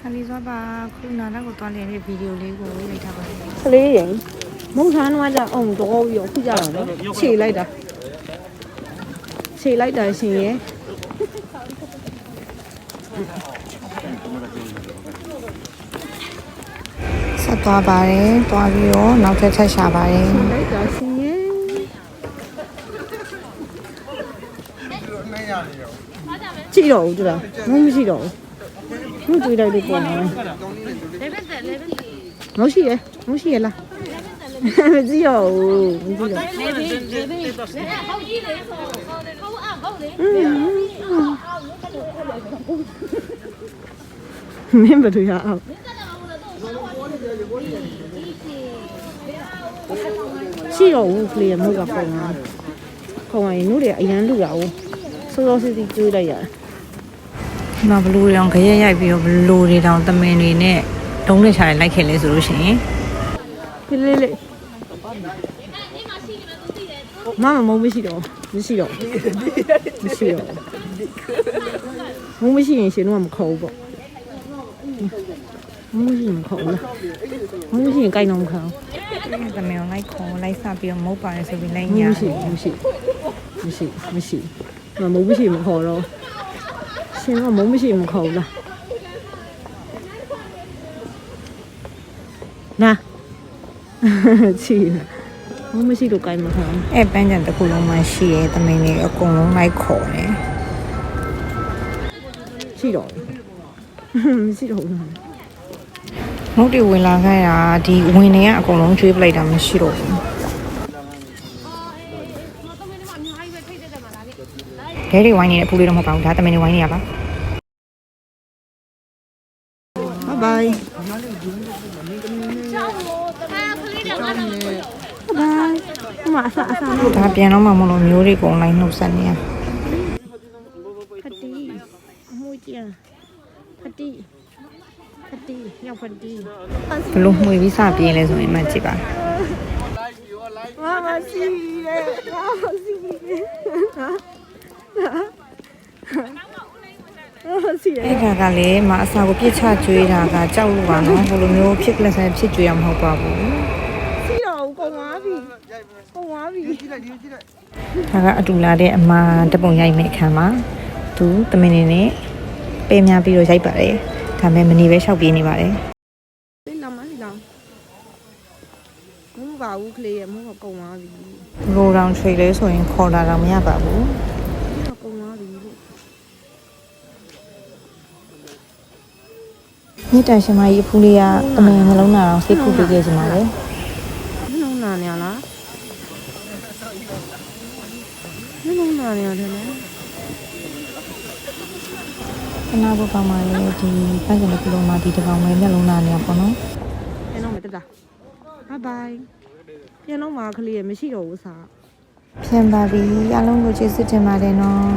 ခလေးသွားပါခုနာတော့ကိုသွားနေတဲ့ဗီဒီယိုလေးကိုလိုက်ထားပါတယ်ကလေးရင်မုံထားတော့ကြအောင်တော့ပြီးခုကြတော့နော်ခြေလိုက်တာရှင်ရဲ့ဆက်သွားပါတယ်သွားပြီးတော့နောက်ထပ်ဆက်ရှာပါတယ်လိုက်တာရှင်ရဲ့ကြည့်တော့ဦးတူလားမမရှိတော့ဘူးတွေ့လိုက်လို့ပေါ့နော်မရှိရလားမကြည့်တော့ဘူးမကြည့်တော့မင်းဘယ်လိုရအောင်ရှိတော့ဘူးကလေးမဟုတ်ကပုံမှာရင်တို့တွေအရန်လူရအောင်စိုးစိုးစစ်စစ်ကျွေးလိုက်ရတယ်ဒီမှာဘလူးတွေတောင်ခရက်ရိုက်ပြီးတော့ဘလူးတွေတောင်တမင်တွေနဲ့တုံးနဲ့ချာလိုက်ခင်လဲဆိုလို့ရှိရင်လေးမမမရှိတော့မုံမရှိရင်ရှင်တော့မခေါ်ဘူးပေါ့မုံမရှိရင်မခေါ်ဘူးလားမုံမရှိရင်ကိုင်တော့မခေါ်တမင်ကိုလိုက်ခေါ်လိုက်စပြီးတော့မုတ်ပါတယ်ဆိုပြီးလိုက်ညာမရှိမုံမရှိမခေါ်တော့ရှင်ကမုံမရှိမခေါ်ဘူးလားနာချီမုံမရှိတော့ကိုင်မခေါ်အဲ့ပန်းချံတစ်ခုလုံးမှရှိရဲတမင်တွေအကုန်လုံးလိုက်ခေါ်တယ်ရှိတော့မရှိတော့ဘူးမုတ်တွေဝင်လာခဲ့တာဒီဝင်နေကအကုန်လုံးကျွေးပလိုက်တာမရှိတော့ဘူးဒဲတွေဝိုင်းနေတဲ့အဖူးလေးတော့မဟုတ်ပါဘူးဒါတမင်တွေဝိုင်းနေရပါဘိုင်မအဆာဒါပြန်တော့မှမလို့မျိုးတွေကုန်လိုက်နှုတ်ဆက်နေရဖတီအမွှေးကြဖတီရောက်ဖတီဘလို့မှွေပြီးစပြေးလဲဆိုရင်မှကြည့်ပါမရှိရဲ့အဲ့ကလည်းမအစာကိုပြစ်ချကျွေးတာကကြောက်လို့ပါနော်ဘလိုမျိုးဖြစ်လက်ဆိုင်ဖြစ်ကျွေးရမှာမဟုတ်ပါဘူးစီတော့ကုန်သွားပြီဒါကအတူလာတဲ့အမတပုံရိုက်မဲ့အခန်းမှာသူတမင်နေနဲ့ပဲများပြီးတော့ရိုက်ပါတယ်ဒါပေမဲ့မနေပဲရှောက်ပြေးနေပါတယ်လောင်မဟုတ်ပါဘူးကလေးရမဟုတ်ကုန်သွားပြီရိုးတောင်ထွေလဲဆိုရင်ခေါ်လာတော့မရပါဘူးကုန်သွားပြီမြစ်တန်ရှင်မကြီးအဖူးလေးကတမင်နှလုံးသားအောင်စိတ်ဖူးပေးခဲ့ချင်ပါတယ်နှလုံးသားနေရလားနှလုံးသားနေရတယ်နော်ခဏဘုကောင်မလေးဒီပန်းစံတစ်ခုလုံးမှာဒီတစ်ကောင်ပဲနှလုံးသားနေရပေါ့နော်ပြန်တော့မတက်တာဘိုင်ပြန်တော့မှာကလေးရမရှိတော့ဘူးစားပြန်ပါပြီအားလုံးကိုကျေးဇူးတင်ပါတယ်နော်